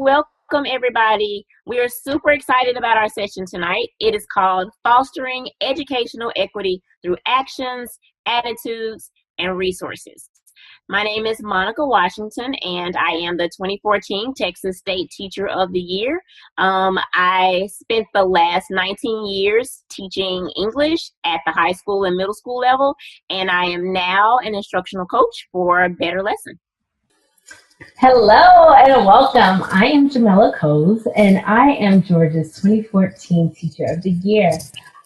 Welcome, everybody. We are super excited about our session tonight. It is called Fostering Educational Equity Through Actions, Attitudes, and Resources. My name is Monica Washington, and I am the 2014 Texas State Teacher of the Year. I spent the last 19 years teaching English at the high school and middle school level, and I am now an instructional coach for Better Lesson. Hello and welcome. I am Jamela Coes and I am Georgia's 2014 Teacher of the Year.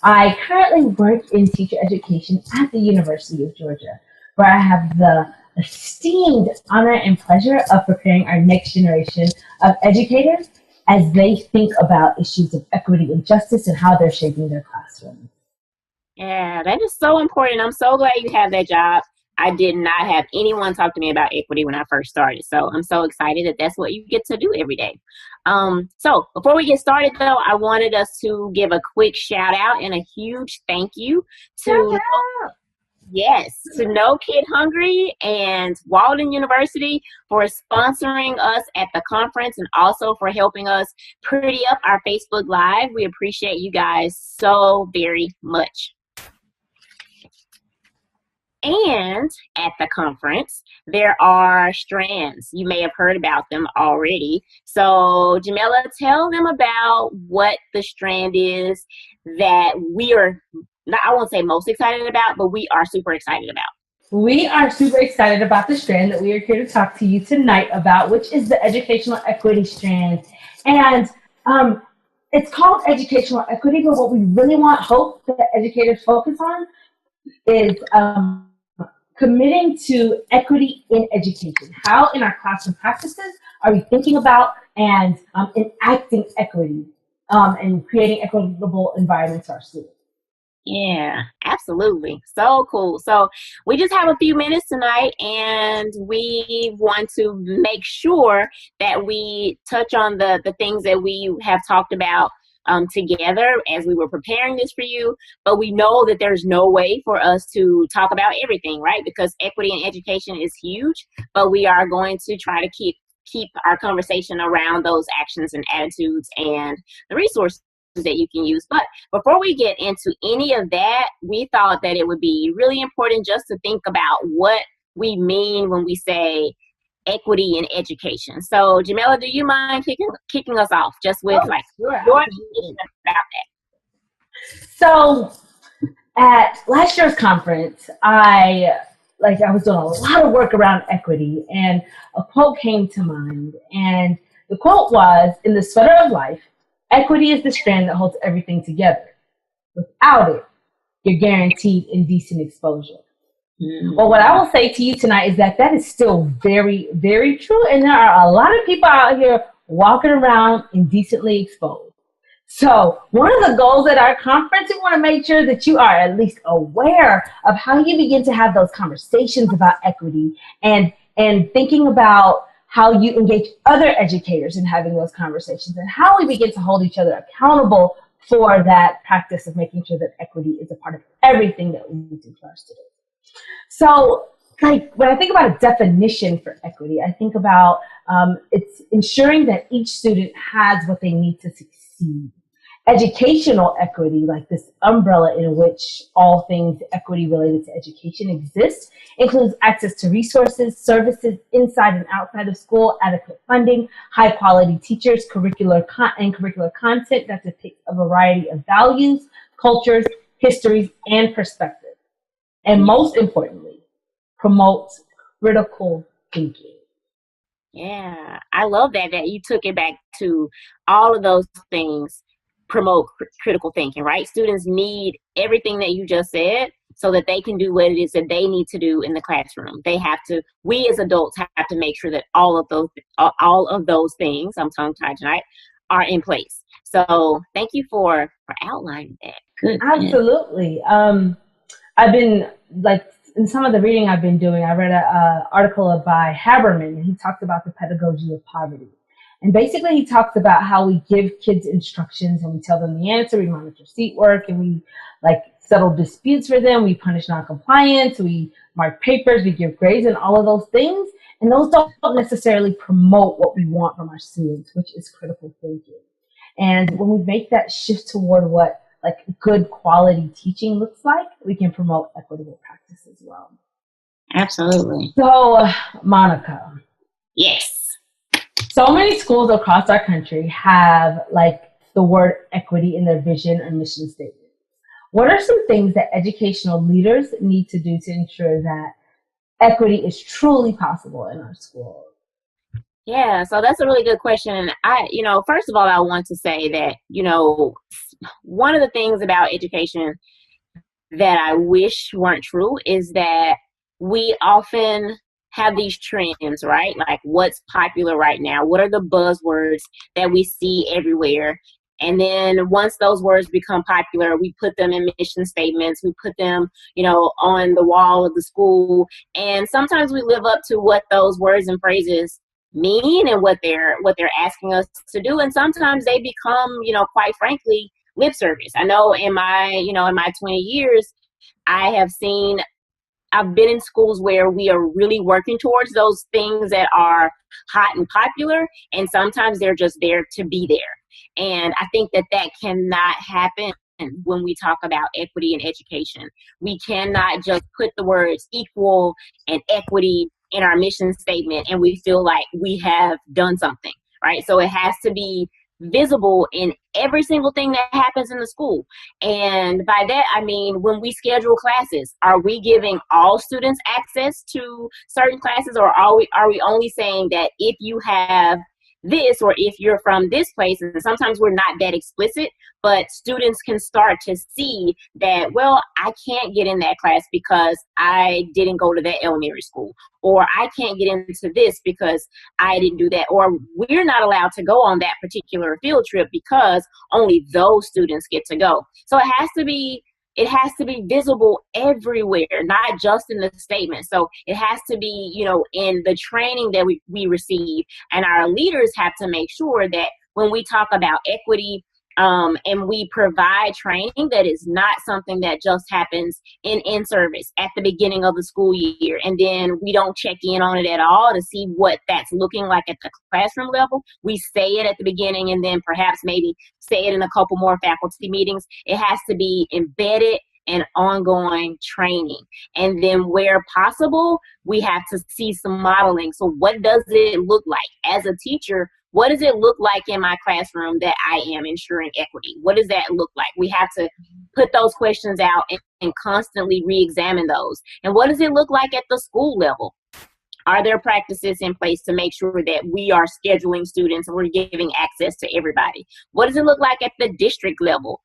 I currently work in teacher education at the University of Georgia, where I have the esteemed honor and pleasure of preparing our next generation of educators as they think about issues of equity and justice and how they're shaping their classrooms. Yeah, that is so important. I'm so glad you have that job. I did not have anyone talk to me about equity when I first started. So I'm so excited that that's what you get to do every day. So before we get started, though, I wanted us to give a quick shout out and a huge thank you to No Kid Hungry and Walden University for sponsoring us at the conference and also for helping us pretty up our Facebook Live. We appreciate you guys so very much. And at the conference, there are strands. You may have heard about them already. So, Jamela, tell them about what the strand is that we are, I won't say most excited about, but we are super excited about. We are super excited about the strand that we are here to talk to you tonight about, which is the educational equity strand. And it's called educational equity, but what we really hope that educators focus on is committing to equity in education. How in our classroom practices are we thinking about and enacting equity and creating equitable environments for our students? Yeah, absolutely. So cool. So we just have a few minutes tonight and we want to make sure that we touch on the things that we have talked about together as we were preparing this for you, but we know that there's no way for us to talk about everything, right? Because equity in education is huge, but we are going to try to keep our conversation around those actions and attitudes and the resources that you can use. But before we get into any of that, we thought that it would be really important just to think about what we mean when we say equity in education. So, Jamela, do you mind kicking us off just with your definition about that? So, at last year's conference, I was doing a lot of work around equity, and a quote came to mind. And the quote was, "In the sweater of life, equity is the strand that holds everything together. Without it, you're guaranteed indecent exposure." Well, what I will say to you tonight is that is still very, very true. And there are a lot of people out here walking around indecently exposed. So one of the goals at our conference, we want to make sure that you are at least aware of how you begin to have those conversations about equity and thinking about how you engage other educators in having those conversations and how we begin to hold each other accountable for that practice of making sure that equity is a part of everything that we do for our students. So, when I think about a definition for equity, I think about it's ensuring that each student has what they need to succeed. Educational equity, like this umbrella in which all things equity related to education exist, includes access to resources, services inside and outside of school, adequate funding, high quality teachers, curricular content that depicts a variety of values, cultures, histories, and perspectives. And most importantly, promotes critical thinking. Yeah, I love that you took it back to all of those things promote critical thinking, right? Students need everything that you just said so that they can do what it is that they need to do in the classroom. We as adults have to make sure that all of those things, I'm tongue-tied tonight, are in place. So thank you for outlining that. Good. Absolutely. I've been, in some of the reading I've been doing, I read an article by Haberman, and he talked about the pedagogy of poverty. And basically he talks about how we give kids instructions and we tell them the answer, we monitor seat work, and we settle disputes for them, we punish noncompliance, we mark papers, we give grades and all of those things. And those don't necessarily promote what we want from our students, which is critical thinking. And when we make that shift toward what like good quality teaching looks like, we can promote equitable practice as well. Absolutely. So, Monica, Yes. so many schools across our country have like the word equity in their vision or mission statement. What are some things that educational leaders need to do to ensure that equity is truly possible in our schools? Yeah, so that's a really good question. And first of all, I want to say that, one of the things about education that I wish weren't true is that we often have these trends, right? Like what's popular right now? What are the buzzwords that we see everywhere? And then once those words become popular, we put them in mission statements, we put them, on the wall of the school. And sometimes we live up to what those words and phrases mean and what they're asking us to do. And sometimes they become, quite frankly, lip service. I know in my 20 years, I've been in schools where we are really working towards those things that are hot and popular, and sometimes they're just there to be there. And I think that cannot happen when we talk about equity in education. We cannot just put the words equal and equity in our mission statement and we feel like we have done something, right? So it has to be visible in every single thing that happens in the school. And by that, I mean, when we schedule classes, are we giving all students access to certain classes, or are we only saying that if you have this or if you're from this place? And sometimes we're not that explicit, but students can start to see that, well, I can't get in that class because I didn't go to that elementary school, or I can't get into this because I didn't do that, or we're not allowed to go on that particular field trip because only those students get to go. So it has to be visible everywhere, not just in the statement. So it has to be, in the training that we receive. And our leaders have to make sure that when we talk about equity, and we provide training, that is not something that just happens in service at the beginning of the school year, and then we don't check in on it at all to see what that's looking like at the classroom level. We say it at the beginning and then perhaps maybe say it in a couple more faculty meetings. It has to be embedded and ongoing training. And then where possible, we have to see some modeling. So what does it look like as a teacher? What does it look like in my classroom that I am ensuring equity? What does that look like? We have to put those questions out and constantly re-examine those. And what does it look like at the school level? Are there practices in place to make sure that we are scheduling students and we're giving access to everybody? What does it look like at the district level?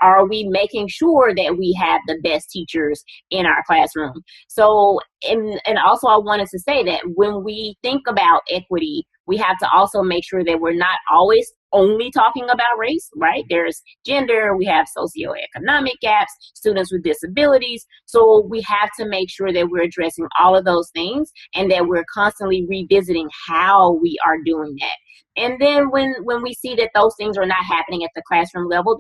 Are we making sure that we have the best teachers in our classroom? So, and also I wanted to say that when we think about equity, we have to also make sure that we're not always only talking about race, right? There's gender, we have socioeconomic gaps, students with disabilities. So we have to make sure that we're addressing all of those things and that we're constantly revisiting how we are doing that. And then when we see that those things are not happening at the classroom level,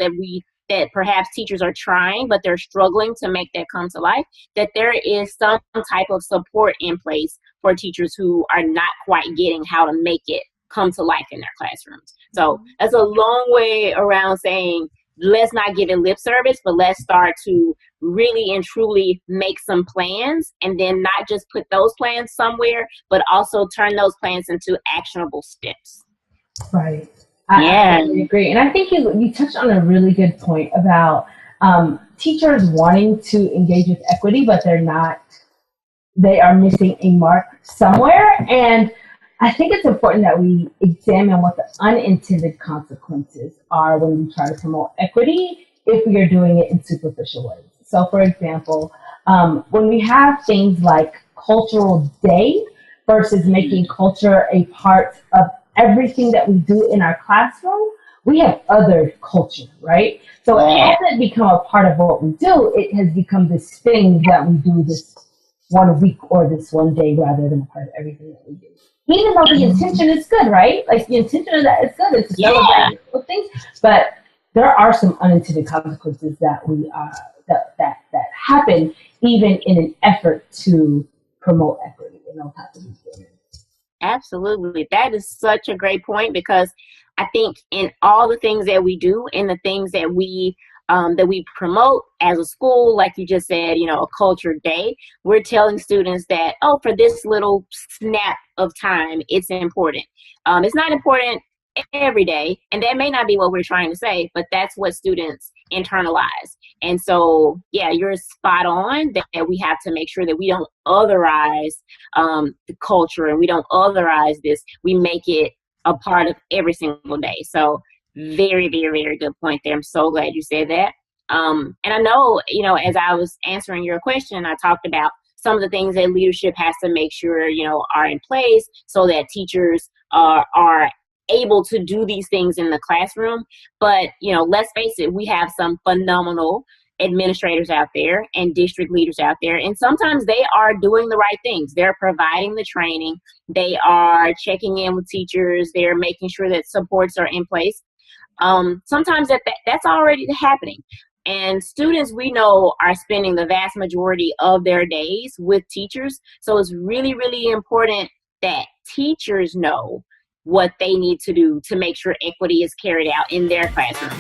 that perhaps teachers are trying, but they're struggling to make that come to life, that there is some type of support in place for teachers who are not quite getting how to make it come to life in their classrooms. So that's a long way around saying, let's not give it lip service, but let's start to really and truly make some plans, and then not just put those plans somewhere, but also turn those plans into actionable steps. Right. Yeah. I totally agree. And I think you touched on a really good point about teachers wanting to engage with equity, but they are missing a mark somewhere. And I think it's important that we examine what the unintended consequences are when we try to promote equity if we are doing it in superficial ways. So, for example, when we have things like cultural day versus making culture a part of everything that we do in our classroom, we have other culture, right? So it hasn't become a part of what we do. It has become this thing that we do this one week or this one day rather than a part of everything that we do. Even though the intention is good, right? Like the intention of that is good. It's to celebrate things, but there are some unintended consequences that we that happen even in an effort to promote equity in those types of things. Absolutely. That is such a great point because I think in all the things that we do and the things that we promote as a school, like you just said, a culture day, we're telling students that, oh, for this little snap of time, it's important. It's not important every day, and that may not be what we're trying to say, but that's what students internalize. And so, yeah, you're spot on that we have to make sure that we don't otherize the culture and we don't otherize this. We make it a part of every single day. So very, very, very good point there. I'm so glad you said that. And I know, as I was answering your question, I talked about some of the things that leadership has to make sure, are in place so that teachers are able to do these things in the classroom. But, let's face it, we have some phenomenal administrators out there and district leaders out there, and sometimes they are doing the right things. They're providing the training, they are checking in with teachers, they're making sure that supports are in place. Sometimes that's already happening, and students, we know, are spending the vast majority of their days with teachers. So it's really, really important that teachers know what they need to do to make sure equity is carried out in their classrooms.